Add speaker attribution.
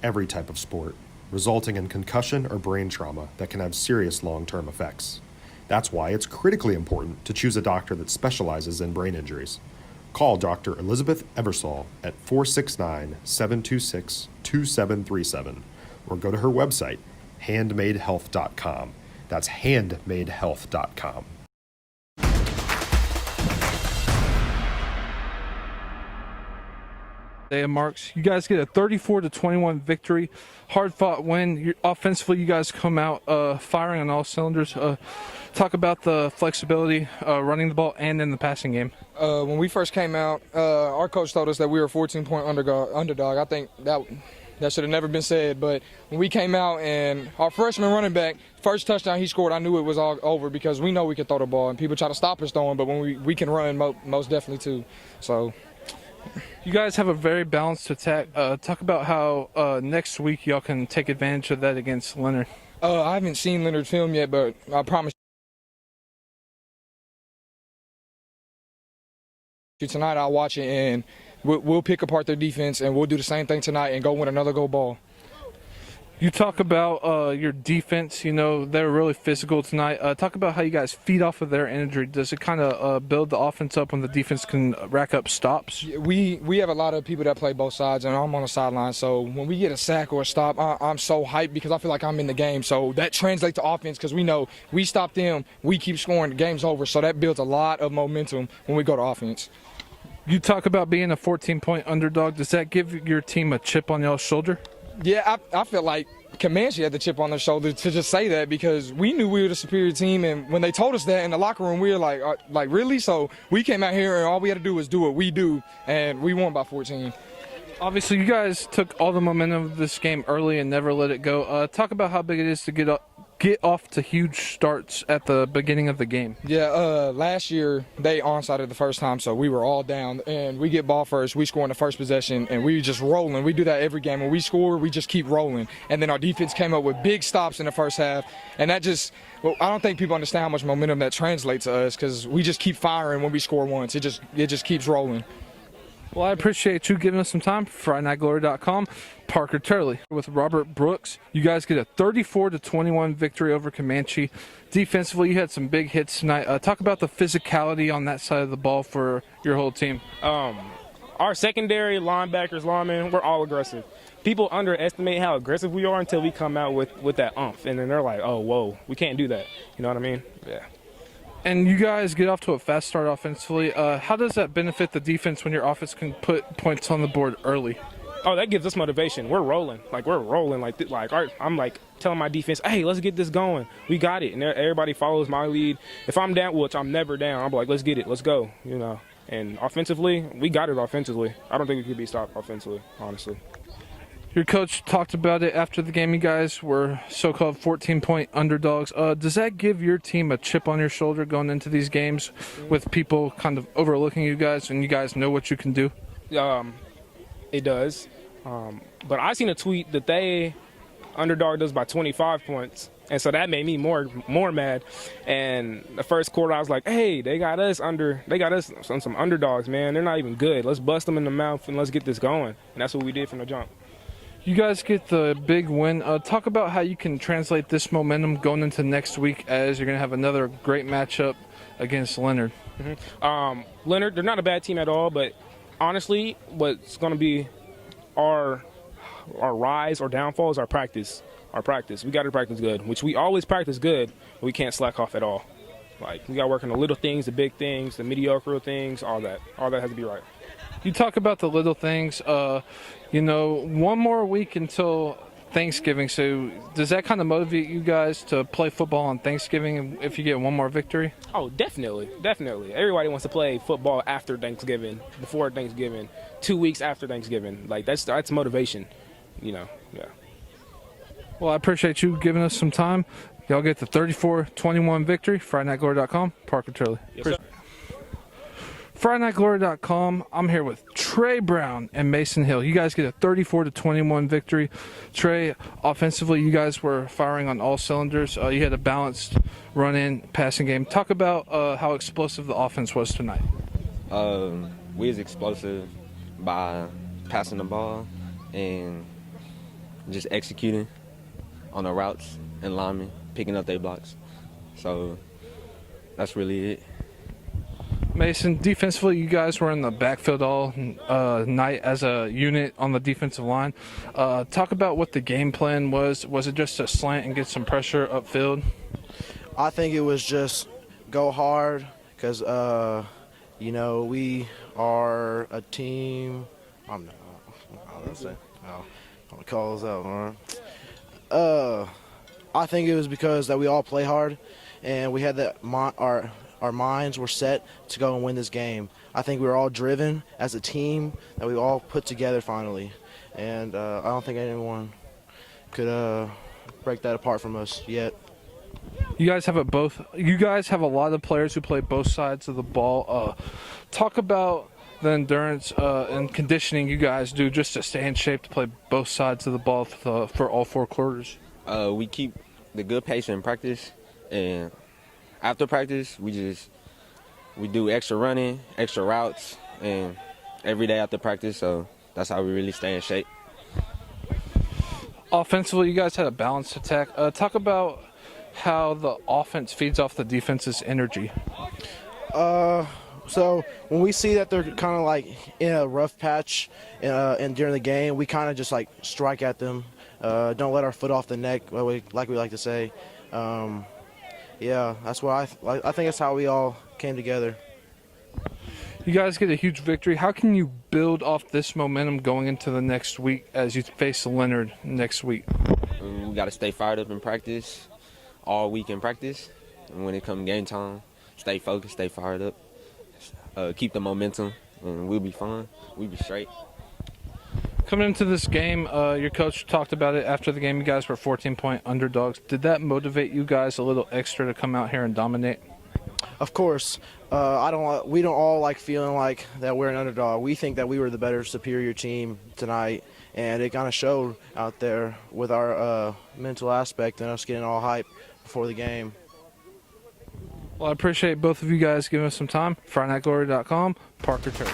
Speaker 1: every type of sport, resulting in concussion or brain trauma that can have serious long-term effects. That's why it's critically important to choose a doctor that specializes in brain injuries. Call Dr. Elizabeth Eversole at 469-726-2737 or go to her website, handmadehealth.com. That's handmadehealth.com.
Speaker 2: Marks, you guys get a 34-21 victory, hard-fought win. Offensively, you guys come out firing on all cylinders. Talk about the flexibility running the ball and in the passing game.
Speaker 3: When we first came out, our coach told us that we were a 14-point underdog. I think that should have never been said, but when we came out and our freshman running back, first touchdown he scored, I knew it was all over because we know we could throw the ball, and people try to stop us throwing, but when we can run, most definitely too. So.
Speaker 2: You guys have a very balanced attack. Talk about how next week y'all can take advantage of that against Leonard.
Speaker 3: I haven't seen Leonard's film yet, but I promise you tonight I'll watch it and we'll pick apart their defense and we'll do the same thing tonight and go win another goal ball.
Speaker 2: You talk about your defense. You know, they're really physical tonight. Talk about how you guys feed off of their injury. Does it kind of build the offense up when the defense can rack up stops?
Speaker 3: We have a lot of people that play both sides, and I'm on the sideline. So when we get a sack or a stop, I'm so hyped because I feel like I'm in the game. So that translates to offense because we know we stop them, we keep scoring, the game's over. So that builds a lot of momentum when we go to offense.
Speaker 2: You talk about being a 14-point underdog. Does that give your team a chip on y'all's shoulder?
Speaker 3: Yeah, I feel like Comanche had the chip on their shoulder to just say that because we knew we were the superior team, and when they told us that in the locker room, we were like really? So we came out here and all we had to do was do what we do, and we won by 14.
Speaker 2: Obviously, you guys took all the momentum of this game early and never let it go. Talk about how big it is to get off to huge starts at the beginning of the game.
Speaker 3: Yeah, last year they onside the first time, so we were all down, and we get ball first, we score in the first possession, and we just rolling. We do that every game. When we score, we just keep rolling, and then our defense came up with big stops in the first half, and that just – I don't think people understand how much momentum that translates to us because we just keep firing when we score once. It just keeps rolling.
Speaker 2: Well, I appreciate you giving us some time. FridayNightGlory.com. Parker Turley with Robert Brooks. You guys get a 34-21 victory over Comanche. Defensively, you had some big hits tonight. Talk about the physicality on that side of the ball for your whole team.
Speaker 4: Our secondary, linebackers, linemen, we're all aggressive. People underestimate how aggressive we are until we come out with that oomph, and then they're like, oh, whoa, we can't do that. You know what I mean? Yeah.
Speaker 2: And you guys get off to a fast start offensively. How does that benefit the defense when your offense can put points on the board early?
Speaker 4: Oh, that gives us motivation. We're rolling. I'm like telling my defense, hey, let's get this going. We got it. And everybody follows my lead. If I'm down, which I'm never down, I'm like, let's get it. Let's go. You know. And offensively, we got it offensively. I don't think we could be stopped offensively, honestly.
Speaker 2: Your coach talked about it after the game. You guys were so-called 14-point underdogs. Does that give your team a chip on your shoulder going into these games with people kind of overlooking you guys and you guys know what you can do?
Speaker 4: It does. But I seen a tweet that they underdogged us by 25 points. And so that made me more mad. And the first quarter, I was like, hey, they got us on some underdogs, man. They're not even good. Let's bust them in the mouth and let's get this going. And that's what we did from the jump.
Speaker 2: You guys get the big win. Talk about how you can translate this momentum going into next week as you're going to have another great matchup against Leonard.
Speaker 4: Mm-hmm. Leonard, they're not a bad team at all, but honestly, what's going to be our rise or downfall is our practice. We got to practice good, which we always practice good, but we can't slack off at all. Like, we got to work on the little things, the big things, the mediocre things, all that. All that has to be right.
Speaker 2: You talk about the little things. One more week until Thanksgiving. So does that kind of motivate you guys to play football on Thanksgiving if you get one more victory?
Speaker 4: Oh, definitely. Everybody wants to play football after Thanksgiving, before Thanksgiving, 2 weeks after Thanksgiving. Like, that's motivation, yeah.
Speaker 2: Well, I appreciate you giving us some time. Y'all get the 34-21 victory. FridayNightGlory.com. Parker Turley.
Speaker 4: Yes, sir.
Speaker 2: FridayNightGlory.com. I'm here with Trey Brown and Mason Hill. You guys get a 34-21 victory. Trey, offensively, you guys were firing on all cylinders. You had a balanced run-in passing game. Talk about how explosive the offense was tonight.
Speaker 5: We was explosive by passing the ball, and just executing on the routes and linemen, picking up their blocks. So that's really it.
Speaker 2: Mason, defensively, you guys were in the backfield all night as a unit on the defensive line. Talk about what the game plan was. Was it just a slant and get some pressure upfield?
Speaker 6: I think it was just go hard because, we are a team. I'm going to call us out, all right? I think it was because that we all play hard and we had that our minds were set to go and win this game. I think we were all driven as a team that we all put together finally. And I don't think anyone could break that apart from us yet.
Speaker 2: You guys have a lot of players who play both sides of the ball. Talk about the endurance and conditioning you guys do just to stay in shape to play both sides of the ball for all 4 quarters.
Speaker 5: We keep the good pace in practice, and after practice, we do extra running, extra routes, and every day after practice, so that's how we really stay in shape.
Speaker 2: Offensively, you guys had a balanced attack. Talk about how the offense feeds off the defense's energy.
Speaker 6: So when we see that they're kind of like in a rough patch and during the game, we kind of just like strike at them. Don't let our foot off the neck, like we like to say. Yeah, that's what I think that's how we all came together.
Speaker 2: You guys get a huge victory. How can you build off this momentum going into the next week as you face Leonard next week?
Speaker 5: We got to stay fired up in practice, all week in practice. And when it comes game time, stay focused, stay fired up, keep the momentum, and we'll be fine. We'll be straight.
Speaker 2: Coming into this game, your coach talked about it after the game. You guys were 14-point underdogs. Did that motivate you guys a little extra to come out here and dominate?
Speaker 6: Of course. We don't all like feeling like that we're an underdog. We think that we were the better, superior team tonight, and it kind of showed out there with our mental aspect and us getting all hyped before the game.
Speaker 2: Well, I appreciate both of you guys giving us some time. FridayNightGlory.com, Parker Turley.